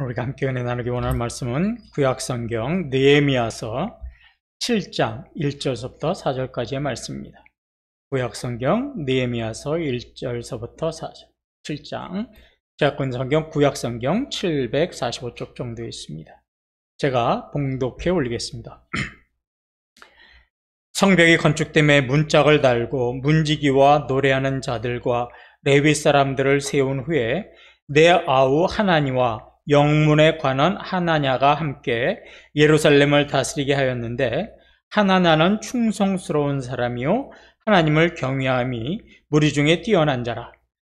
우리가 함께 은혜 나누기 원하는 말씀은 구약성경 느헤미야서 7장 1절서부터 4절까지의 말씀입니다. 구약성경 느헤미야서 1절서부터 4절 7장 제약권성경 구약성경 745쪽 정도 있습니다. 제가 봉독해 올리겠습니다. 성벽이 건축됨에 문짝을 달고 문지기와 노래하는 자들과 레위 사람들을 세운 후에 내 아우 하나니와 영문에 관한 하나냐가 함께 예루살렘을 다스리게 하였는데, 하나냐는 충성스러운 사람이요 하나님을 경외함이 무리 중에 뛰어난 자라.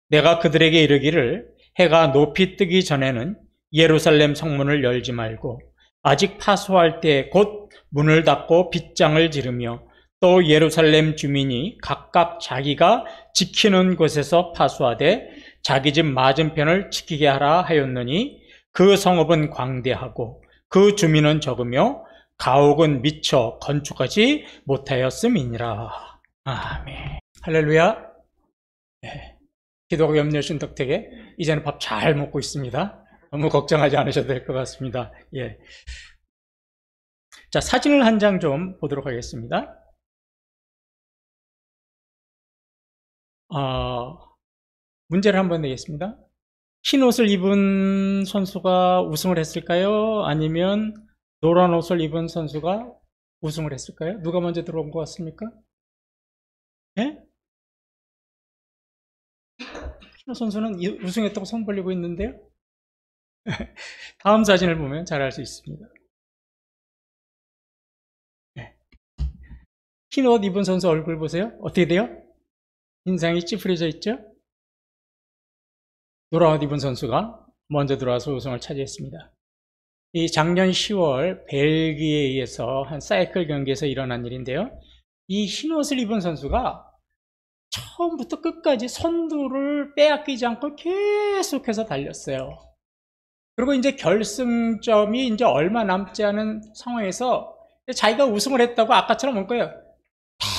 내가 그들에게 이르기를 해가 높이 뜨기 전에는 예루살렘 성문을 열지 말고 아직 파수할 때 곧 문을 닫고 빗장을 지르며 또 예루살렘 주민이 각각 자기가 지키는 곳에서 파수하되 자기 집 맞은편을 지키게 하라 하였느니, 그 성읍은 광대하고 그 주민은 적으며 가옥은 미처 건축하지 못하였음이니라. 아멘. 할렐루야. 네. 기도가 염려하신 덕택에 이제는 밥 잘 먹고 있습니다. 너무 걱정하지 않으셔도 될 것 같습니다. 예. 자, 사진을 한 장 좀 보도록 하겠습니다. 문제를 한번 내겠습니다. 흰 옷을 입은 선수가 우승을 했을까요? 아니면 노란 옷을 입은 선수가 우승을 했을까요? 누가 먼저 들어온 것 같습니까? 예? 흰 옷 선수는 우승했다고 손 벌리고 있는데요. 다음 사진을 보면 잘 알 수 있습니다. 예. 흰 옷 입은 선수 얼굴 보세요. 어떻게 돼요? 인상이 찌푸려져 있죠? 노란 옷 입은 선수가 먼저 들어와서 우승을 차지했습니다. 이 작년 10월 벨기에에서 한 사이클 경기에서 일어난 일인데요. 이 흰 옷을 입은 선수가 처음부터 끝까지 선두를 빼앗기지 않고 계속해서 달렸어요. 그리고 이제 결승점이 이제 얼마 남지 않은 상황에서 자기가 우승을 했다고 아까처럼 온 거예요.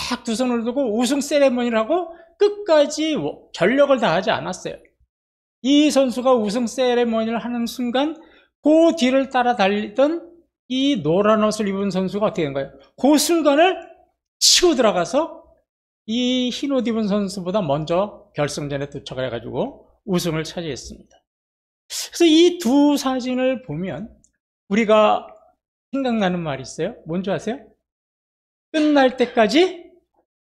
딱 두 손을 두고 우승 세레머니를 하고 끝까지 전력을 다하지 않았어요. 이 선수가 우승 세레머니를 하는 순간 그 뒤를 따라 달리던 이 노란 옷을 입은 선수가 어떻게 된 거예요? 그 순간을 치고 들어가서 이 흰 옷 입은 선수보다 먼저 결승전에 도착을 해가지고 우승을 차지했습니다. 그래서 이 두 사진을 보면 우리가 생각나는 말이 있어요. 뭔지 아세요? 끝날 때까지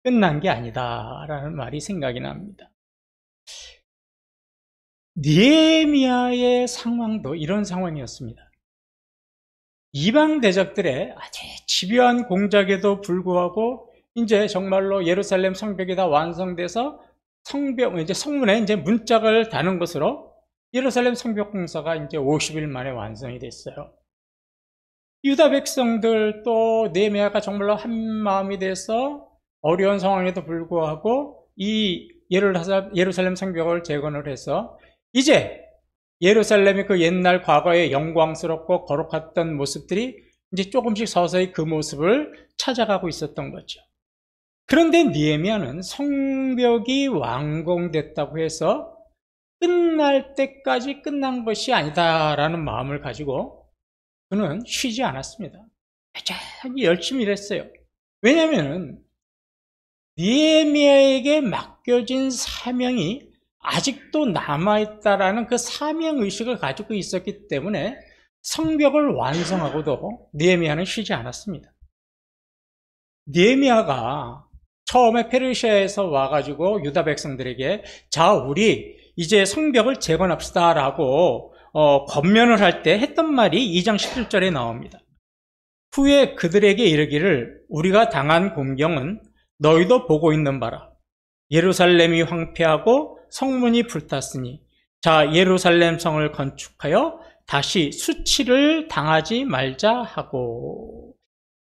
끝난 게 아니다 라는 말이 생각이 납니다. 느헤미야의 상황도 이런 상황이었습니다. 이방 대적들의 아주 집요한 공작에도 불구하고 이제 정말로 예루살렘 성벽이 다 완성돼서 이제 성문에 이제 문짝을 다는 것으로 예루살렘 성벽 공사가 이제 50일 만에 완성이 됐어요. 유다 백성들 또 느헤미야가 정말로 한 마음이 돼서 어려운 상황에도 불구하고 이 예루살렘 성벽을 재건을 해서 이제 예루살렘의 그 옛날 과거의 영광스럽고 거룩했던 모습들이 이제 조금씩 서서히 그 모습을 찾아가고 있었던 거죠. 그런데 느헤미야는 성벽이 완공됐다고 해서 끝날 때까지 끝난 것이 아니다라는 마음을 가지고 그는 쉬지 않았습니다. 여전히 열심히 일했어요. 왜냐하면 느헤미야에게 맡겨진 사명이 아직도 남아있다라는 그 사명의식을 가지고 있었기 때문에 성벽을 완성하고도 느헤미야는 쉬지 않았습니다. 느헤미야가 처음에 페르시아에서 와가지고 유다 백성들에게 자, 우리 이제 성벽을 재건합시다 라고 권면을 할 때 했던 말이 2장 17절에 나옵니다. 후에 그들에게 이르기를 우리가 당한 공경은 너희도 보고 있는 바라. 예루살렘이 황폐하고 성문이 불탔으니 자, 예루살렘 성을 건축하여 다시 수치를 당하지 말자 하고,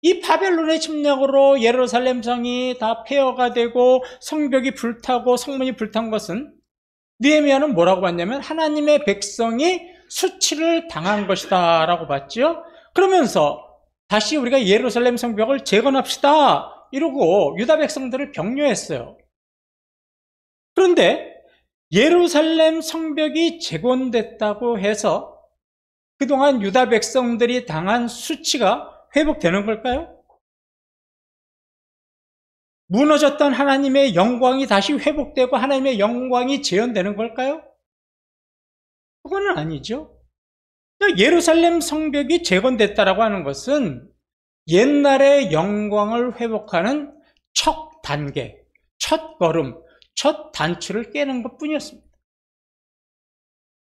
이 바벨론의 침략으로 예루살렘 성이 다 폐허가 되고 성벽이 불타고 성문이 불탄 것은 느헤미야는 뭐라고 봤냐면 하나님의 백성이 수치를 당한 것이다 라고 봤죠. 그러면서 다시 우리가 예루살렘 성벽을 재건합시다 이러고 유다 백성들을 격려했어요. 그런데 예루살렘 성벽이 재건됐다고 해서 그동안 유다 백성들이 당한 수치가 회복되는 걸까요? 무너졌던 하나님의 영광이 다시 회복되고 하나님의 영광이 재현되는 걸까요? 그거는 아니죠. 예루살렘 성벽이 재건됐다라고 하는 것은 옛날의 영광을 회복하는 첫 단계, 첫 걸음, 첫 단추를 깨는 것뿐이었습니다.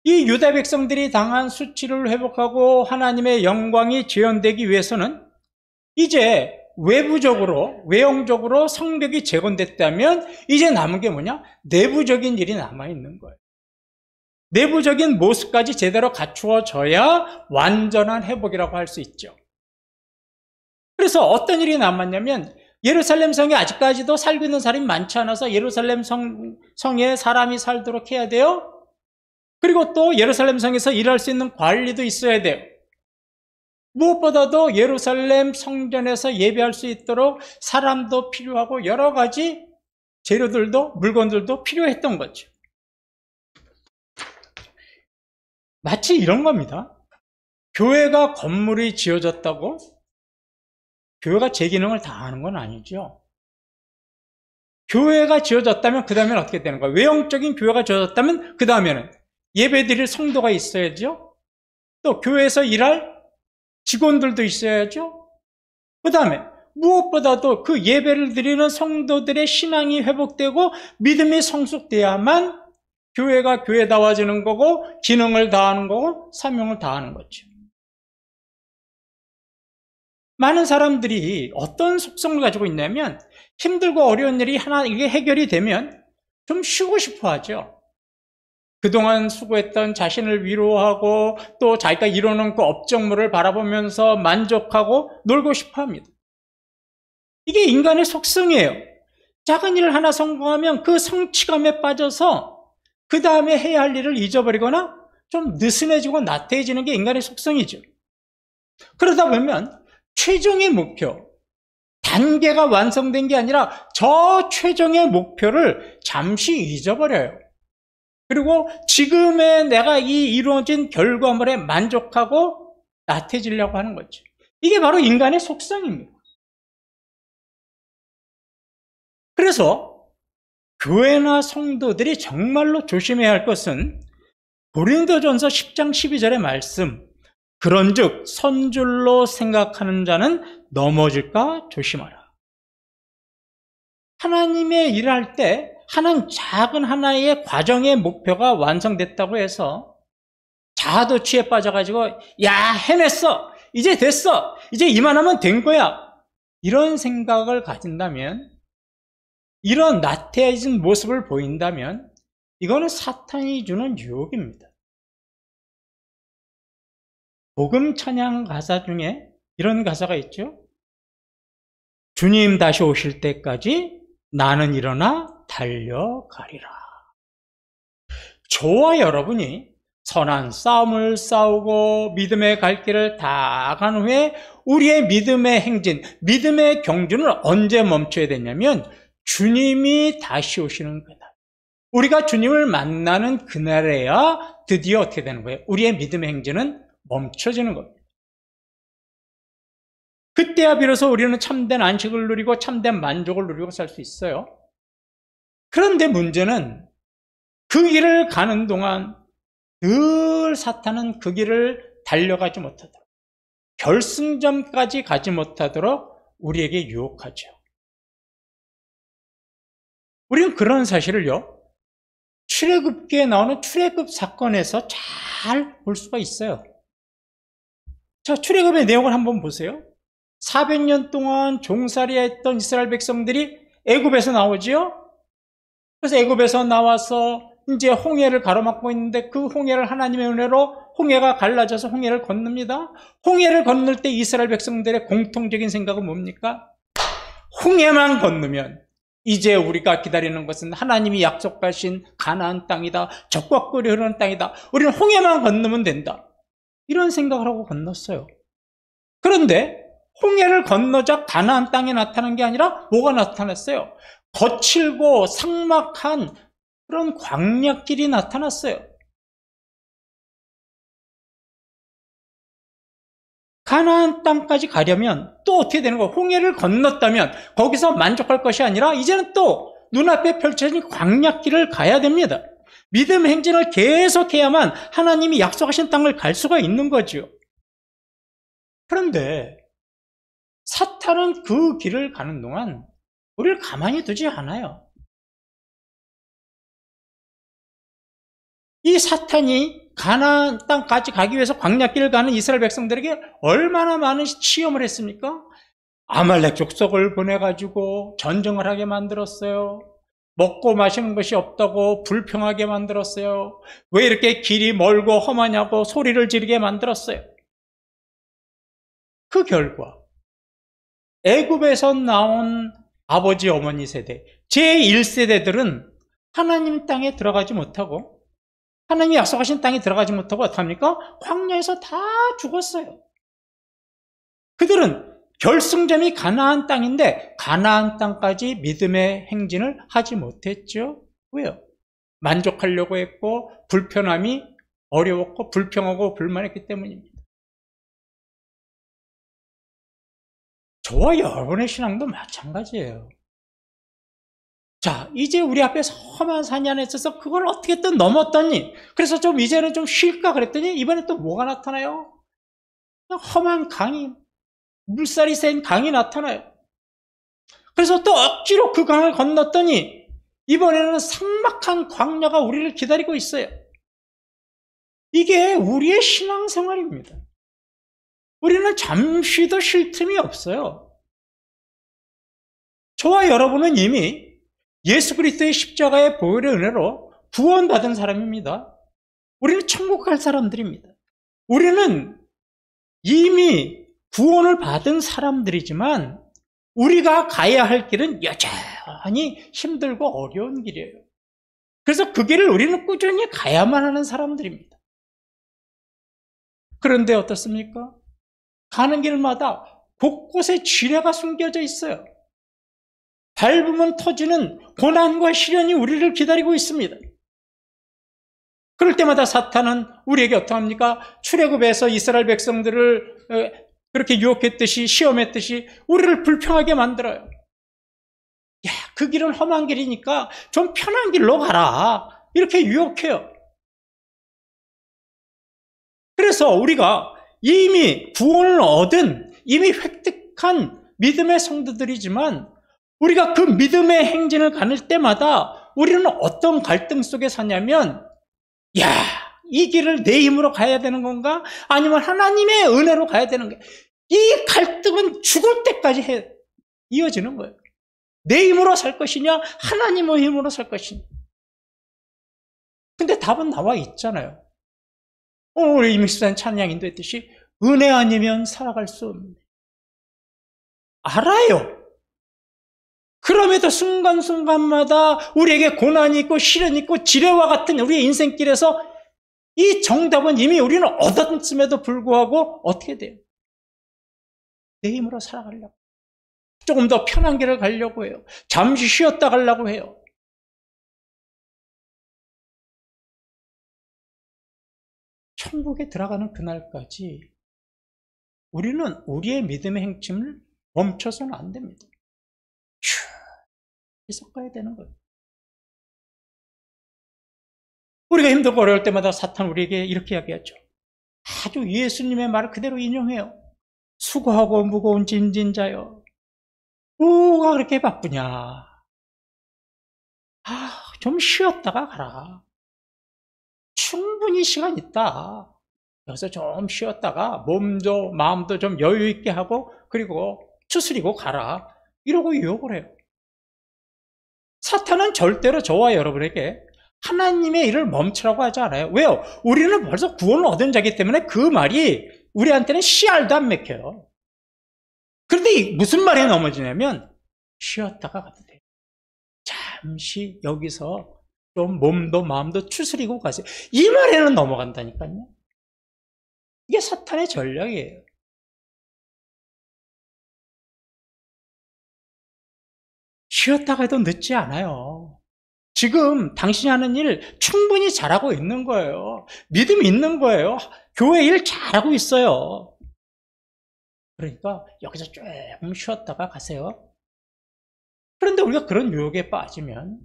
이 유다 백성들이 당한 수치를 회복하고 하나님의 영광이 재현되기 위해서는 이제 외부적으로, 외형적으로 성벽이 재건됐다면 이제 남은 게 뭐냐? 내부적인 일이 남아있는 거예요. 내부적인 모습까지 제대로 갖추어져야 완전한 회복이라고 할 수 있죠. 그래서 어떤 일이 남았냐면 예루살렘 성에 아직까지도 살고 있는 사람이 많지 않아서 예루살렘 성에 사람이 살도록 해야 돼요. 그리고 또 예루살렘 성에서 일할 수 있는 관리도 있어야 돼요. 무엇보다도 예루살렘 성전에서 예배할 수 있도록 사람도 필요하고 여러 가지 재료들도 물건들도 필요했던 거죠. 마치 이런 겁니다. 교회가 건물이 지어졌다고 교회가 제 기능을 다 하는 건 아니죠. 교회가 지어졌다면 그 다음에는 어떻게 되는 거예요? 외형적인 교회가 지어졌다면 그 다음에는 예배드릴 성도가 있어야죠. 또 교회에서 일할 직원들도 있어야죠. 그 다음에 무엇보다도 그 예배를 드리는 성도들의 신앙이 회복되고 믿음이 성숙돼야만 교회가 교회다워지는 거고 기능을 다하는 거고 사명을 다하는 거죠. 많은 사람들이 어떤 속성을 가지고 있냐면 힘들고 어려운 일이 하나 이게 해결이 되면 좀 쉬고 싶어 하죠. 그동안 수고했던 자신을 위로하고 또 자기가 이뤄놓은 그 업적물을 바라보면서 만족하고 놀고 싶어 합니다. 이게 인간의 속성이에요. 작은 일 하나 성공하면 그 성취감에 빠져서 그 다음에 해야 할 일을 잊어버리거나 좀 느슨해지고 나태해지는 게 인간의 속성이죠. 그러다 보면 최종의 목표, 단계가 완성된 게 아니라 저 최종의 목표를 잠시 잊어버려요. 그리고 지금의 내가 이 이루어진 결과물에 만족하고 나태해지려고 하는 거죠. 이게 바로 인간의 속성입니다. 그래서 교회나 성도들이 정말로 조심해야 할 것은 고린도전서 10장 12절의 말씀, 그런즉 선줄로 생각하는 자는 넘어질까 조심하라. 하나님의 일을 할 때 하나는 작은 하나의 과정의 목표가 완성됐다고 해서 자아도취에 빠져가지고 야 해냈어, 이제 됐어, 이제 이만하면 된 거야, 이런 생각을 가진다면, 이런 나태해진 모습을 보인다면 이거는 사탄이 주는 유혹입니다. 복음 찬양 가사 중에 이런 가사가 있죠. 주님 다시 오실 때까지 나는 일어나 달려가리라. 저와 여러분이 선한 싸움을 싸우고 믿음의 갈 길을 다 간 후에 우리의 믿음의 행진, 믿음의 경주는 언제 멈춰야 되냐면 주님이 다시 오시는 그날, 우리가 주님을 만나는 그날에야 드디어 어떻게 되는 거예요? 우리의 믿음의 행진은 멈춰지는 겁니다. 그때야 비로소 우리는 참된 안식을 누리고 참된 만족을 누리고 살 수 있어요. 그런데 문제는 그 길을 가는 동안 늘 사탄은 그 길을 달려가지 못하도록, 결승점까지 가지 못하도록 우리에게 유혹하죠. 우리는 그런 사실을요, 출애굽기에 나오는 출애굽 사건에서 잘 볼 수가 있어요. 자, 출애굽의 내용을 한번 보세요. 400년 동안 종살이 했던 이스라엘 백성들이 애굽에서 나오지요. 그래서 애굽에서 나와서 이제 홍해를 가로막고 있는데 그 홍해를 하나님의 은혜로 홍해가 갈라져서 홍해를 건넙니다. 홍해를 건널 때 이스라엘 백성들의 공통적인 생각은 뭡니까? 홍해만 건너면 이제 우리가 기다리는 것은 하나님이 약속하신 가나안 땅이다, 적과 꿀이 흐르는 땅이다, 우리는 홍해만 건너면 된다, 이런 생각을 하고 건넜어요. 그런데 홍해를 건너자 가나안 땅에 나타난 게 아니라 뭐가 나타났어요? 거칠고 삭막한 그런 광야길이 나타났어요. 가나안 땅까지 가려면 또 어떻게 되는 거예요? 홍해를 건넜다면 거기서 만족할 것이 아니라 이제는 또 눈앞에 펼쳐진 광야길을 가야 됩니다. 믿음 행진을 계속해야만 하나님이 약속하신 땅을 갈 수가 있는 거죠. 그런데 사탄은 그 길을 가는 동안 우리를 가만히 두지 않아요. 이 사탄이 가나안 땅까지 가기 위해서 광야길을 가는 이스라엘 백성들에게 얼마나 많은 시험을 했습니까? 아말렉 족속을 보내가지고 전쟁을 하게 만들었어요. 먹고 마시는 것이 없다고 불평하게 만들었어요. 왜 이렇게 길이 멀고 험하냐고 소리를 지르게 만들었어요. 그 결과 애굽에서 나온 아버지 어머니 세대, 제1세대들은 하나님 땅에 들어가지 못하고 하나님이 약속하신 땅에 들어가지 못하고 어떡합니까? 광야에서 다 죽었어요. 그들은 결승점이 가나안 땅인데 가나안 땅까지 믿음의 행진을 하지 못했죠. 왜요? 만족하려고 했고 불편함이 어려웠고 불평하고 불만했기 때문입니다. 저와 여러분의 신앙도 마찬가지예요. 자, 이제 우리 앞에 험한 산이 하나 있어서 그걸 어떻게든 넘었더니 그래서 좀 이제는 좀 쉴까 그랬더니 이번에 또 뭐가 나타나요? 험한 강이, 물살이 센 강이 나타나요. 그래서 또 억지로 그 강을 건넜더니 이번에는 삭막한 광야가 우리를 기다리고 있어요. 이게 우리의 신앙생활입니다. 우리는 잠시도 쉴 틈이 없어요. 저와 여러분은 이미 예수 그리스도의 십자가의 보혈의 은혜로 구원받은 사람입니다. 우리는 천국 갈 사람들입니다. 우리는 이미 구원을 받은 사람들이지만 우리가 가야 할 길은 여전히 힘들고 어려운 길이에요. 그래서 그 길을 우리는 꾸준히 가야만 하는 사람들입니다. 그런데 어떻습니까? 가는 길마다 곳곳에 지뢰가 숨겨져 있어요. 밟으면 터지는 고난과 시련이 우리를 기다리고 있습니다. 그럴 때마다 사탄은 우리에게 어떡합니까? 출애굽에서 이스라엘 백성들을 그렇게 유혹했듯이 시험했듯이 우리를 불평하게 만들어요. 야, 그 길은 험한 길이니까 좀 편한 길로 가라. 이렇게 유혹해요. 그래서 우리가 이미 구원을 얻은 이미 획득한 믿음의 성도들이지만 우리가 그 믿음의 행진을 가는 때마다 우리는 어떤 갈등 속에 사냐면 야, 이 길을 내 힘으로 가야 되는 건가? 아니면 하나님의 은혜로 가야 되는 건가? 이 갈등은 죽을 때까지 이어지는 거예요. 내 힘으로 살 것이냐? 하나님의 힘으로 살 것이냐? 근데 답은 나와 있잖아요. 오늘 이믹스한 찬양인도 했듯이 은혜 아니면 살아갈 수 없네. 알아요. 그럼에도 순간순간마다 우리에게 고난이 있고 시련이 있고 지뢰와 같은 우리의 인생길에서 이 정답은 이미 우리는 얻었음에도 불구하고 어떻게 돼요? 내 힘으로 살아가려고. 조금 더 편한 길을 가려고 해요. 잠시 쉬었다 가려고 해요. 천국에 들어가는 그날까지 우리는 우리의 믿음의 행침을 멈춰서는 안 됩니다. 계속 가야 되는 거예요. 우리가 힘들고 어려울 때마다 사탄 우리에게 이렇게 이야기하죠. 아주 예수님의 말을 그대로 인용해요. 수고하고 무거운 짐진자여, 뭐가 그렇게 바쁘냐? 좀 쉬었다가 가라. 충분히 시간 있다. 여기서 좀 쉬었다가 몸도 마음도 좀 여유 있게 하고 그리고 추스리고 가라. 이러고 유혹을 해요. 사탄은 절대로 저와 여러분에게 하나님의 일을 멈추라고 하지 않아요. 왜요? 우리는 벌써 구원을 얻은 자이기 때문에 그 말이 우리한테는 씨알도 안 맥혀요. 그런데 무슨 말에 넘어지냐면 쉬었다가 가도 돼요. 잠시 여기서 좀 몸도 마음도 추스리고 가세요. 이 말에는 넘어간다니까요. 이게 사탄의 전략이에요. 쉬었다가 해도 늦지 않아요. 지금 당신이 하는 일 충분히 잘하고 있는 거예요. 믿음이 있는 거예요. 교회 일 잘하고 있어요. 그러니까 여기서 조금 쉬었다가 가세요. 그런데 우리가 그런 유혹에 빠지면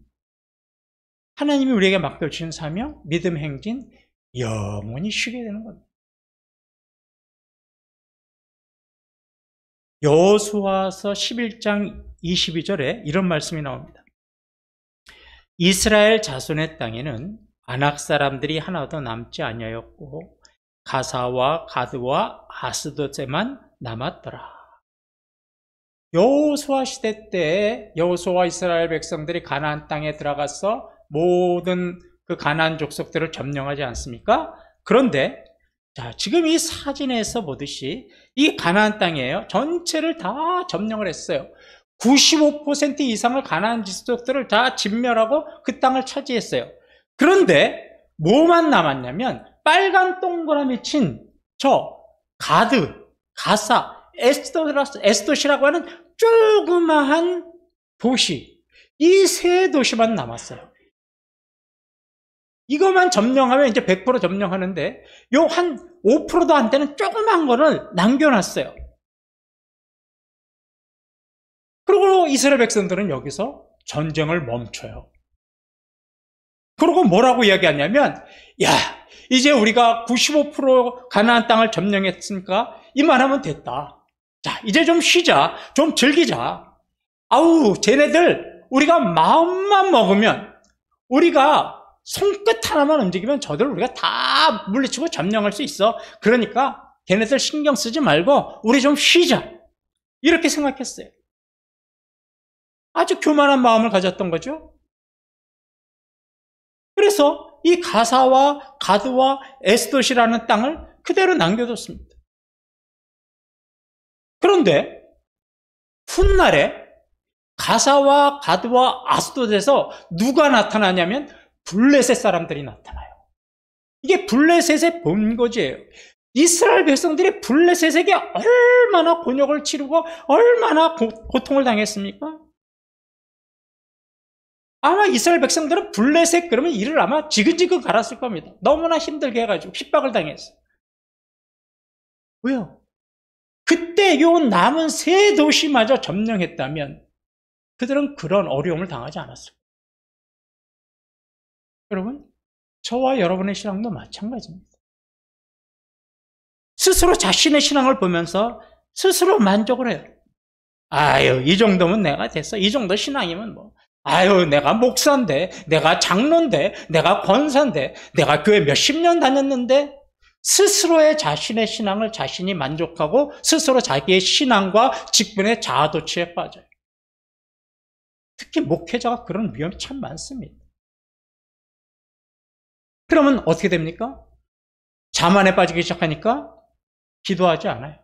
하나님이 우리에게 맡겨주신 사명, 믿음 행진, 영원히 쉬게 되는 겁니다. 여호수아서 11장 22절에 이런 말씀이 나옵니다. 이스라엘 자손의 땅에는 아낙 사람들이 하나도 남지 아니하였고 가사와 가드와 아스돗에만 남았더라. 여호수아 시대 때 여호수아와 이스라엘 백성들이 가나안 땅에 들어가서 모든 그 가나안 족속들을 점령하지 않습니까? 그런데 자, 지금 이 사진에서 보듯이 이 가나안 땅이에요. 전체를 다 점령을 했어요. 95% 이상을 가나안 족속들을 다 진멸하고 그 땅을 차지했어요. 그런데 뭐만 남았냐면 빨간 동그라미 친 저 가드, 가사, 에스돗이라고 하는 조그마한 도시, 이 세 도시만 남았어요. 이것만 점령하면 이제 100% 점령하는데 요 한 5%도 안 되는 조그만 거를 남겨놨어요. 그리고 이스라엘 백성들은 여기서 전쟁을 멈춰요. 그리고 뭐라고 이야기하냐면, 야, 이제 우리가 95% 가나안 땅을 점령했으니까 이만하면 됐다. 자, 이제 좀 쉬자, 좀 즐기자. 아우, 쟤네들 우리가 마음만 먹으면, 우리가 손끝 하나만 움직이면 저들 우리가 다 물리치고 점령할 수 있어. 그러니까 걔네들 신경 쓰지 말고 우리 좀 쉬자. 이렇게 생각했어요. 아주 교만한 마음을 가졌던 거죠. 그래서 이 가사와 가드와 에스돗이라는 땅을 그대로 남겨뒀습니다. 그런데 훗날에 가사와 가드와 아스돗에서 누가 나타나냐면 블레셋 사람들이 나타나요. 이게 블레셋의 본거지예요. 이스라엘 백성들이 블레셋에게 얼마나 곤욕을 치르고 얼마나 고통을 당했습니까? 아마 이스라엘 백성들은 블레셋 그러면 이를 아마 지근지근 갈았을 겁니다. 너무나 힘들게 해가지고 핍박을 당했어요. 왜요? 그때 요 남은 세 도시마저 점령했다면 그들은 그런 어려움을 당하지 않았어요. 여러분, 저와 여러분의 신앙도 마찬가지입니다. 스스로 자신의 신앙을 보면서 스스로 만족을 해요. 아유, 이 정도면 내가 됐어. 이 정도 신앙이면 뭐. 아유, 내가 목사인데, 내가 장로인데, 내가 권사인데, 내가 교회 몇십 년 다녔는데, 스스로의 자신의 신앙을 자신이 만족하고 스스로 자기의 신앙과 직분의 자아도취에 빠져요. 특히 목회자가 그런 위험이 참 많습니다. 그러면 어떻게 됩니까? 자만에 빠지기 시작하니까 기도하지 않아요.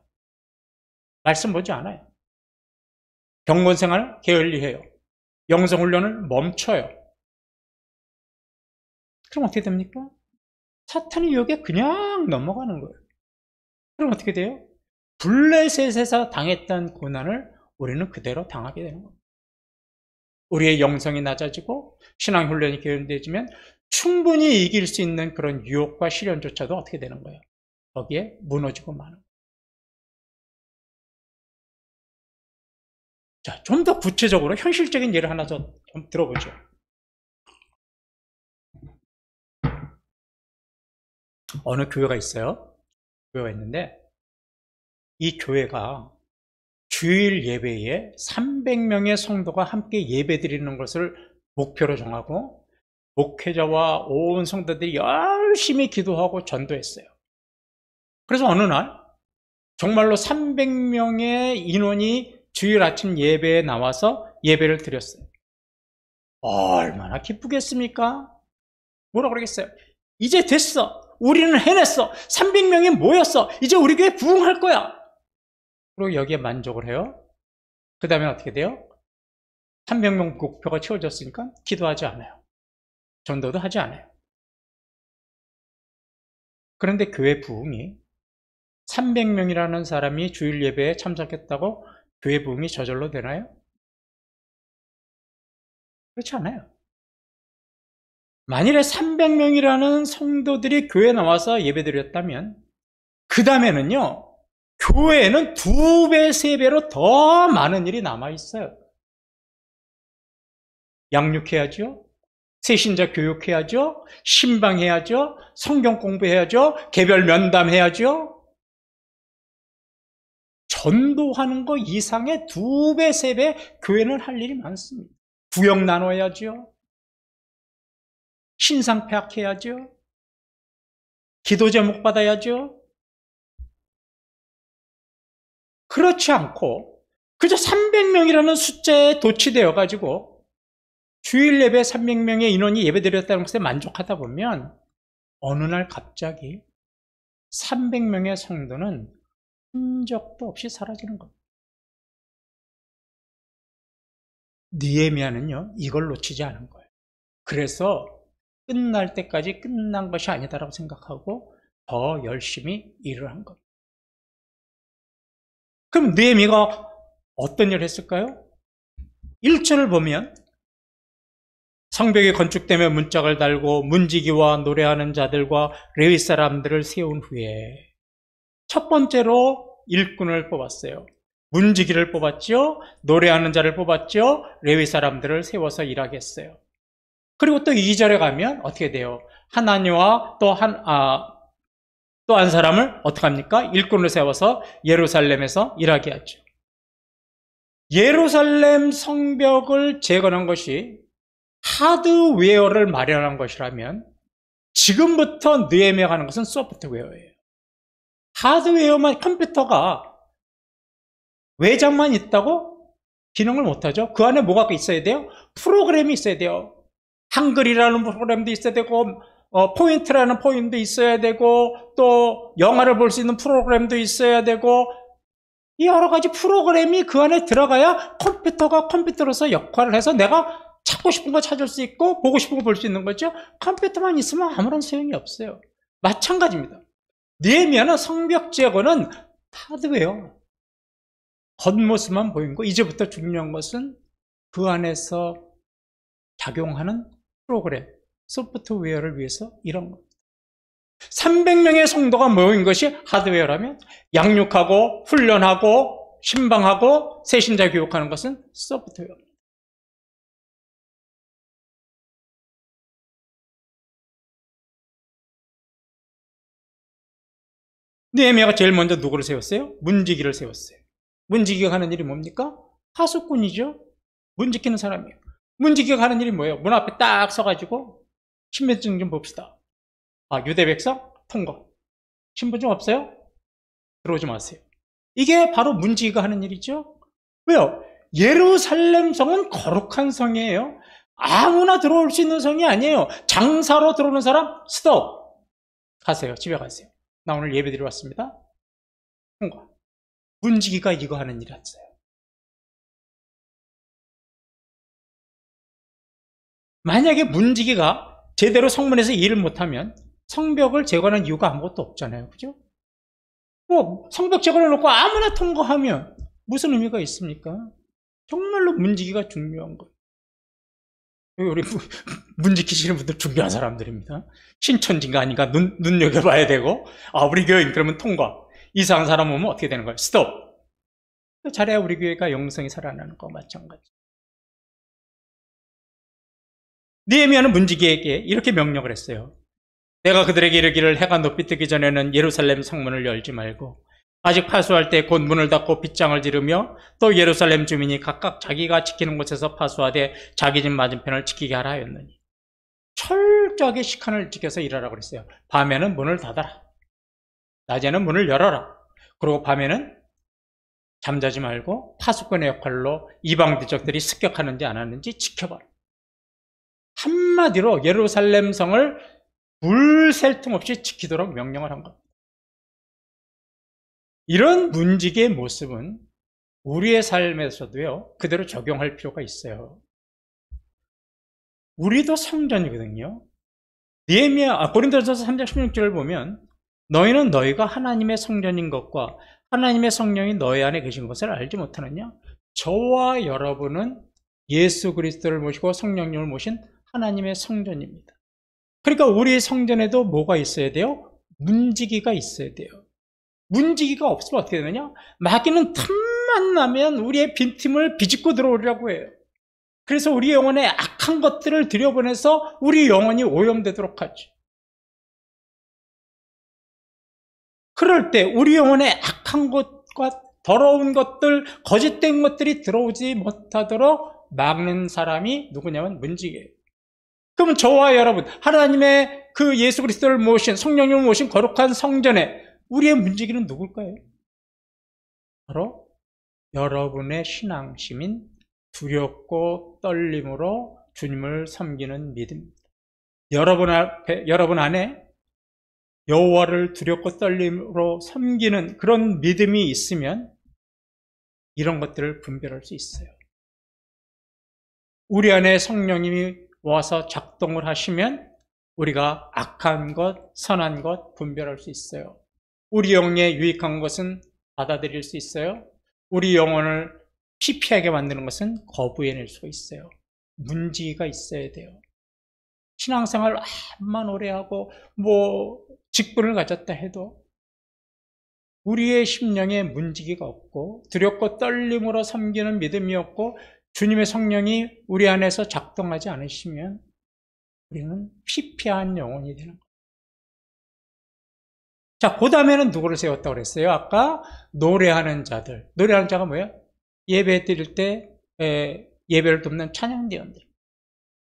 말씀 보지 않아요. 경건생활 게을리해요. 영성훈련을 멈춰요. 그럼 어떻게 됩니까? 사탄의 유혹에 그냥 넘어가는 거예요. 그럼 어떻게 돼요? 블레셋에서 당했던 고난을 우리는 그대로 당하게 되는 겁니다. 우리의 영성이 낮아지고 신앙훈련이 게을러지면 충분히 이길 수 있는 그런 유혹과 시련조차도 어떻게 되는 거예요? 거기에 무너지고 마는 거예요. 자, 좀 더 구체적으로 현실적인 예를 하나 좀 들어보죠. 어느 교회가 있어요. 교회가 있는데 이 교회가 주일 예배에 300명의 성도가 함께 예배 드리는 것을 목표로 정하고 목회자와 온 성도들이 열심히 기도하고 전도했어요. 그래서 어느 날 정말로 300명의 인원이 주일 아침 예배에 나와서 예배를 드렸어요. 얼마나 기쁘겠습니까? 뭐라 그러겠어요? 이제 됐어. 우리는 해냈어. 300명이 모였어. 이제 우리 교회 부흥할 거야. 그리고 여기에 만족을 해요. 그 다음에 어떻게 돼요? 300명 목표가 채워졌으니까 기도하지 않아요. 전도도 하지 않아요. 그런데 교회 부흥이 300명이라는 사람이 주일 예배에 참석했다고 교회 부흥이 저절로 되나요? 그렇지 않아요. 만일에 300명이라는 성도들이 교회에 나와서 예배드렸다면 그 다음에는요, 교회에는 2배, 3배로 더 많은 일이 남아있어요. 양육해야죠. 새신자 교육해야죠. 신방해야죠. 성경 공부해야죠. 개별 면담해야죠. 전도하는 거 이상의 2배, 3배 교회는 할 일이 많습니다. 구역 나눠야죠. 신상 폐학해야죠. 기도 제목 받아야죠. 그렇지 않고 그저 300명이라는 숫자에 도취되어 가지고 주일 예배 300명의 인원이 예배드렸다는 것에 만족하다 보면 어느 날 갑자기 300명의 성도는 흔적도 없이 사라지는 겁니다. 느헤미야는요, 이걸 놓치지 않은 거예요. 그래서 끝날 때까지 끝난 것이 아니다라고 생각하고 더 열심히 일을 한 겁니다. 그럼 느헤미야가 어떤 일을 했을까요? 1절을 보면 성벽이 건축되며 문짝을 달고 문지기와 노래하는 자들과 레위 사람들을 세운 후에 첫 번째로 일꾼을 뽑았어요. 문지기를 뽑았죠. 노래하는 자를 뽑았죠. 레위 사람들을 세워서 일하게 했어요. 그리고 또 2절에 가면 어떻게 돼요? 하나니와 또 한 사람을 어떻게 합니까? 일꾼을 세워서 예루살렘에서 일하게 하죠. 예루살렘 성벽을 재건한 것이 하드웨어를 마련한 것이라면 지금부터 느헤미야가 하는 것은 소프트웨어예요. 하드웨어만, 컴퓨터가 외장만 있다고 기능을 못하죠. 그 안에 뭐가 있어야 돼요? 프로그램이 있어야 돼요. 한글이라는 프로그램도 있어야 되고 포인트라는 포인트도 있어야 되고 또 영화를 볼 수 있는 프로그램도 있어야 되고 여러 가지 프로그램이 그 안에 들어가야 컴퓨터가 컴퓨터로서 역할을 해서 내가 찾고 싶은 거 찾을 수 있고 보고 싶은 거 볼 수 있는 거죠. 컴퓨터만 있으면 아무런 소용이 없어요. 마찬가지입니다. 느헤미야는 성벽 재건은 하드웨어, 겉모습만 보인 거. 이제부터 중요한 것은 그 안에서 작용하는 프로그램, 소프트웨어를 위해서 이런 겁니다. 300명의 성도가 모인 것이 하드웨어라면 양육하고 훈련하고 신방하고 새신자 교육하는 것은 소프트웨어입니다. 느헤미야가 제일 먼저 누구를 세웠어요? 문지기를 세웠어요. 문지기가 하는 일이 뭡니까? 하수꾼이죠. 문 지키는 사람이에요. 문지기가 하는 일이 뭐예요? 문 앞에 딱 서가지고 신분증 좀 봅시다. 유대 백성 통과. 신분증 없어요? 들어오지 마세요. 이게 바로 문지기가 하는 일이죠. 왜요? 예루살렘 성은 거룩한 성이에요. 아무나 들어올 수 있는 성이 아니에요. 장사로 들어오는 사람 스톱. 가세요. 집에 가세요. 나 오늘 예배 드리러 왔습니다. 통과. 문지기가 이거 하는 일이었어요. 만약에 문지기가 제대로 성문에서 일을 못하면 성벽을 재건한 이유가 아무것도 없잖아요. 그죠? 성벽 재건해놓고 아무나 통과하면 무슨 의미가 있습니까? 정말로 문지기가 중요한 거예요. 우리 문 지키시는 분들 중요한 사람들입니다. 신천지가 아닌가 눈여겨봐야 되고, 우리 교회 그러면 통과. 이상한 사람 오면 어떻게 되는 거예요? 스톱. 잘해야 우리 교회가 영성이 살아나는 거 마찬가지. 느헤미야는 문지기에게 이렇게 명령을 했어요. 내가 그들에게 이르기를 해가 높이 뜨기 전에는 예루살렘 성문을 열지 말고 아직 파수할 때 곧 문을 닫고 빗장을 지르며 또 예루살렘 주민이 각각 자기가 지키는 곳에서 파수하되 자기 집 맞은편을 지키게 하라 하였느니 철저하게 시간을 지켜서 일하라고 그랬어요. 밤에는 문을 닫아라. 낮에는 문을 열어라. 그리고 밤에는 잠자지 말고 파수꾼의 역할로 이방 대적들이 습격하는지 안 하는지 지켜봐라. 한마디로 예루살렘 성을 물 셀 틈 없이 지키도록 명령을 한 겁니다. 이런 문지기의 모습은 우리의 삶에서도요, 그대로 적용할 필요가 있어요. 우리도 성전이거든요. 고린도전서 3장 16절을 보면 너희는 너희가 하나님의 성전인 것과 하나님의 성령이 너희 안에 계신 것을 알지 못하느냐? 저와 여러분은 예수 그리스도를 모시고 성령님을 모신 하나님의 성전입니다. 그러니까 우리 성전에도 뭐가 있어야 돼요? 문지기가 있어야 돼요. 문지기가 없으면 어떻게 되느냐? 마귀는 틈만 나면 우리의 빈틈을 비집고 들어오려고 해요. 그래서 우리 영혼에 악한 것들을 들여보내서 우리 영혼이 오염되도록 하죠. 그럴 때 우리 영혼에 악한 것과 더러운 것들, 거짓된 것들이 들어오지 못하도록 막는 사람이 누구냐면 문지기예요. 그러면 저와 여러분, 하나님의 그 예수 그리스도를 모신, 성령님을 모신 거룩한 성전에 우리의 문지기는 누굴까요? 바로 여러분의 신앙심인 두렵고 떨림으로 주님을 섬기는 믿음. 여러분 안에 여호와를 두렵고 떨림으로 섬기는 그런 믿음이 있으면 이런 것들을 분별할 수 있어요. 우리 안에 성령님이 와서 작동을 하시면 우리가 악한 것, 선한 것 분별할 수 있어요. 우리 영에 유익한 것은 받아들일 수 있어요. 우리 영혼을 피폐하게 만드는 것은 거부해낼 수가 있어요. 문지기가 있어야 돼요. 신앙생활 암만 오래 하고 직분을 가졌다 해도 우리의 심령에 문지기가 없고 두렵고 떨림으로 섬기는 믿음이 없고 주님의 성령이 우리 안에서 작동하지 않으시면 우리는 피폐한 영혼이 되는 거예요. 자, 그 다음에는 누구를 세웠다고 그랬어요? 아까 노래하는 자들. 노래하는 자가 뭐예요? 예배 드릴 때 예배를 돕는 찬양대원들.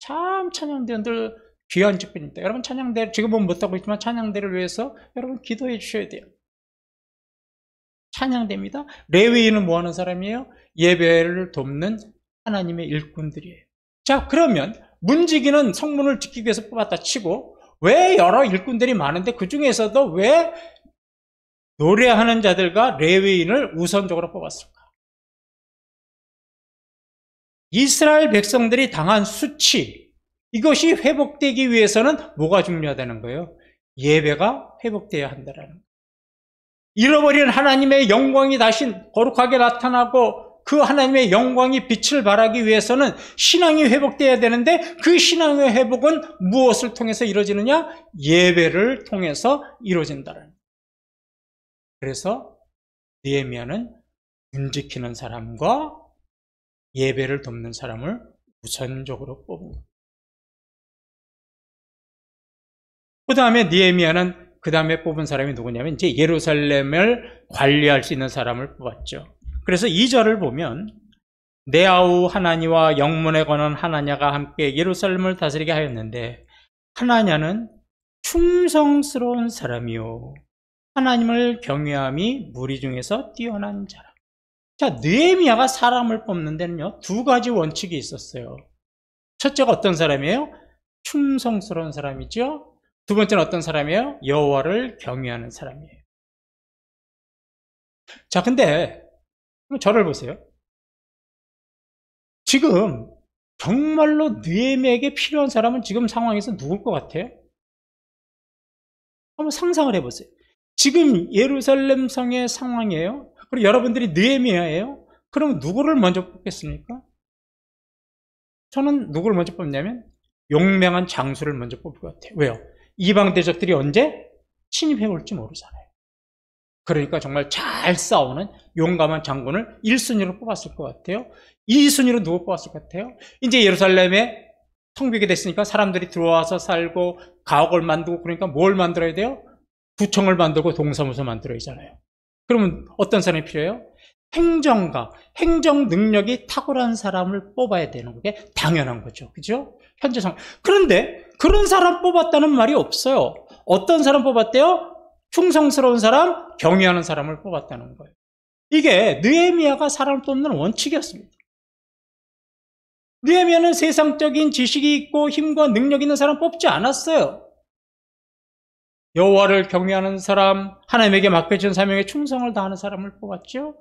참 찬양대원들 귀한 직분입니다. 여러분 찬양대 지금은 못하고 있지만 찬양대를 위해서 여러분 기도해 주셔야 돼요. 찬양대입니다. 레위인은 뭐 하는 사람이에요? 예배를 돕는 하나님의 일꾼들이에요. 자, 그러면 문지기는 성문을 지키기 위해서 뽑았다 치고 왜 여러 일꾼들이 많은데 그 중에서도 왜 노래하는 자들과 레위인을 우선적으로 뽑았을까? 이스라엘 백성들이 당한 수치, 이것이 회복되기 위해서는 뭐가 중요하다는 거예요? 예배가 회복되어야 한다는 거예요. 잃어버린 하나님의 영광이 다시 거룩하게 나타나고 그 하나님의 영광이 빛을 발하기 위해서는 신앙이 회복되어야 되는데 그 신앙의 회복은 무엇을 통해서 이루어지느냐? 예배를 통해서 이루어진다는 거예요. 그래서 느헤미야는 문 지키는 사람과 예배를 돕는 사람을 우선적으로 뽑은 거예요. 그 다음에 느헤미야는 그 다음에 뽑은 사람이 누구냐면 이제 예루살렘을 관리할 수 있는 사람을 뽑았죠. 그래서 2절을 보면 내 아우 하나니와 영문에 관한 하나냐가 함께 예루살렘을 다스리게 하였는데 하나냐는 충성스러운 사람이요 하나님을 경외함이 무리 중에서 뛰어난 자라. 자, 느헤미야가 사람을 뽑는 데는요 2가지 원칙이 있었어요. 첫째가 어떤 사람이에요? 충성스러운 사람이죠. 두 번째는 어떤 사람이에요? 여호와를 경외하는 사람이에요. 자, 근데 저를 보세요. 지금 정말로 느헤미야에게 필요한 사람은 지금 상황에서 누굴 것 같아요? 한번 상상을 해보세요. 지금 예루살렘 성의 상황이에요. 그리고 여러분들이 느헤미야예요. 그럼 누구를 먼저 뽑겠습니까? 저는 누구를 먼저 뽑냐면 용맹한 장수를 먼저 뽑을 것 같아요. 왜요? 이방 대적들이 언제 침입해 올지 모르잖아요. 그러니까 정말 잘 싸우는 용감한 장군을 1순위로 뽑았을 것 같아요. 2순위로 누구 뽑았을 것 같아요? 이제 예루살렘에 성벽이 됐으니까 사람들이 들어와서 살고 가옥을 만들고 그러니까 뭘 만들어야 돼요? 구청을 만들고 동사무소 만들어야 하잖아요. 그러면 어떤 사람이 필요해요? 행정가, 행정 능력이 탁월한 사람을 뽑아야 되는 게 당연한 거죠. 그죠? 현재 상황. 그런데 그런 사람 뽑았다는 말이 없어요. 어떤 사람 뽑았대요? 충성스러운 사람, 경외하는 사람을 뽑았다는 거예요. 이게 느헤미야가 사람을 뽑는 원칙이었습니다. 느헤미야는 세상적인 지식이 있고 힘과 능력 있는 사람 뽑지 않았어요. 여호와를 경외하는 사람, 하나님에게 맡겨진 사명에 충성을 다하는 사람을 뽑았죠.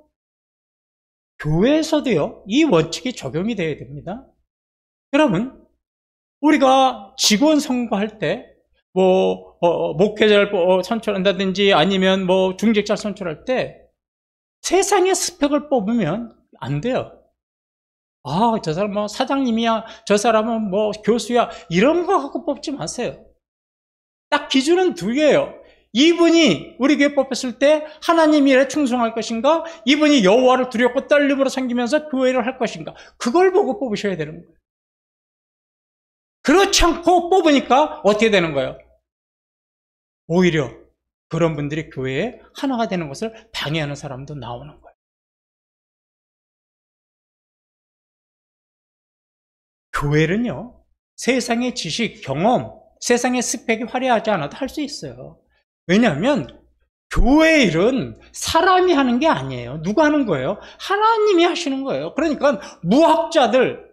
교회에서도요, 이 원칙이 적용이 되어야 됩니다. 여러분, 우리가 직원 선거할 때, 목회자를 선출한다든지 아니면 중직자 선출할 때 세상의 스펙을 뽑으면 안 돼요. 아, 저 사람 사장님이야, 저 사람은 교수야, 이런 거 갖고 뽑지 마세요. 딱 기준은 2개예요. 이분이 우리 교회 뽑혔을 때 하나님 일에 충성할 것인가? 이분이 여호와를 두렵고 떨림으로 섬기면서 교회를 할 것인가? 그걸 보고 뽑으셔야 되는 거예요. 그렇지 않고 뽑으니까 어떻게 되는 거예요? 오히려 그런 분들이 교회에 하나가 되는 것을 방해하는 사람도 나오는 거예요. 교회는요, 세상의 지식, 경험, 세상의 스펙이 화려하지 않아도 할 수 있어요. 왜냐하면 교회 일은 사람이 하는 게 아니에요. 누가 하는 거예요? 하나님이 하시는 거예요. 그러니까 무학자들,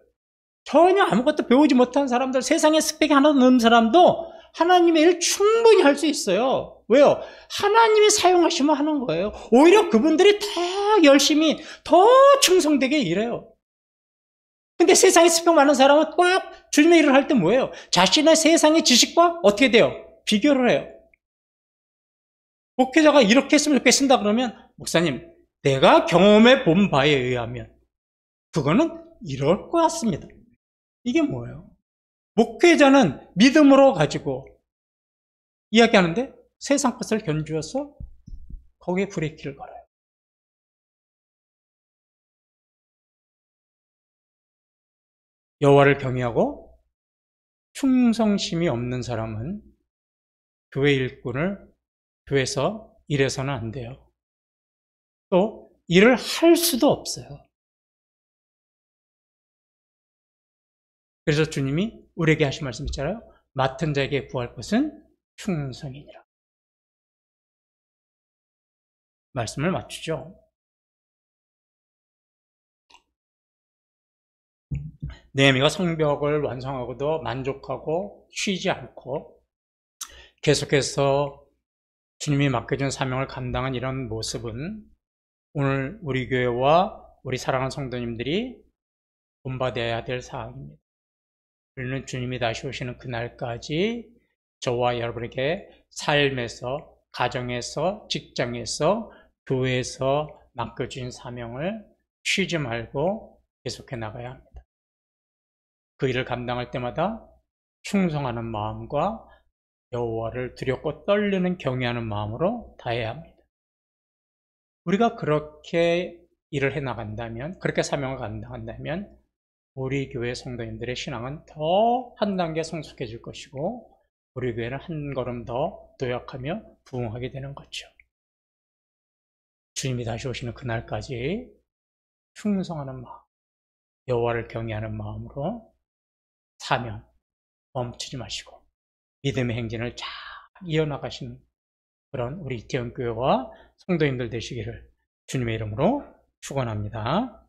전혀 아무것도 배우지 못한 사람들, 세상에 스펙이 하나도 없는 사람도 하나님의 일 충분히 할 수 있어요. 왜요? 하나님이 사용하시면 하는 거예요. 오히려 그분들이 더 열심히, 더 충성되게 일해요. 근데 세상에 스펙 많은 사람은 꼭 주님의 일을 할 때 뭐예요? 자신의 세상의 지식과 어떻게 돼요? 비교를 해요. 목회자가 이렇게 했으면 좋겠습니다. 그러면 목사님, 내가 경험해 본 바에 의하면 그거는 이럴 것 같습니다. 이게 뭐예요? 목회자는 믿음으로 가지고 이야기하는데 세상 것을 견주어서 거기에 브레이크를 걸어요. 여호와를 경외하고 충성심이 없는 사람은 교회 일꾼을 교회에서 일해서는 안 돼요. 또 일을 할 수도 없어요. 그래서 주님이 우리에게 하신 말씀 있잖아요. 맡은 자에게 구할 것은 충성이니라. 말씀을 맞추죠. 느헤미야가 성벽을 완성하고도 만족하고 쉬지 않고 계속해서 주님이 맡겨준 사명을 감당한 이런 모습은 오늘 우리 교회와 우리 사랑하는 성도님들이 본받아야 될 사항입니다. 우리는 주님이 다시 오시는 그날까지 저와 여러분에게 삶에서, 가정에서, 직장에서, 교회에서 맡겨진 사명을 쉬지 말고 계속해 나가야 합니다. 그 일을 감당할 때마다 충성하는 마음과 여호와를 두렵고 떨리는 경외하는 마음으로 다해야 합니다. 우리가 그렇게 일을 해나간다면, 그렇게 사명을 감당한다면 우리 교회 성도님들의 신앙은 더 한 단계 성숙해질 것이고 우리 교회는 한 걸음 더 도약하며 부흥하게 되는 거죠. 주님이 다시 오시는 그날까지 충성하는 마음, 여호와를 경외하는 마음으로 사명 멈추지 마시고 믿음의 행진을 잘 이어나가시는 그런 우리 이태원 교회와 성도님들 되시기를 주님의 이름으로 축원합니다.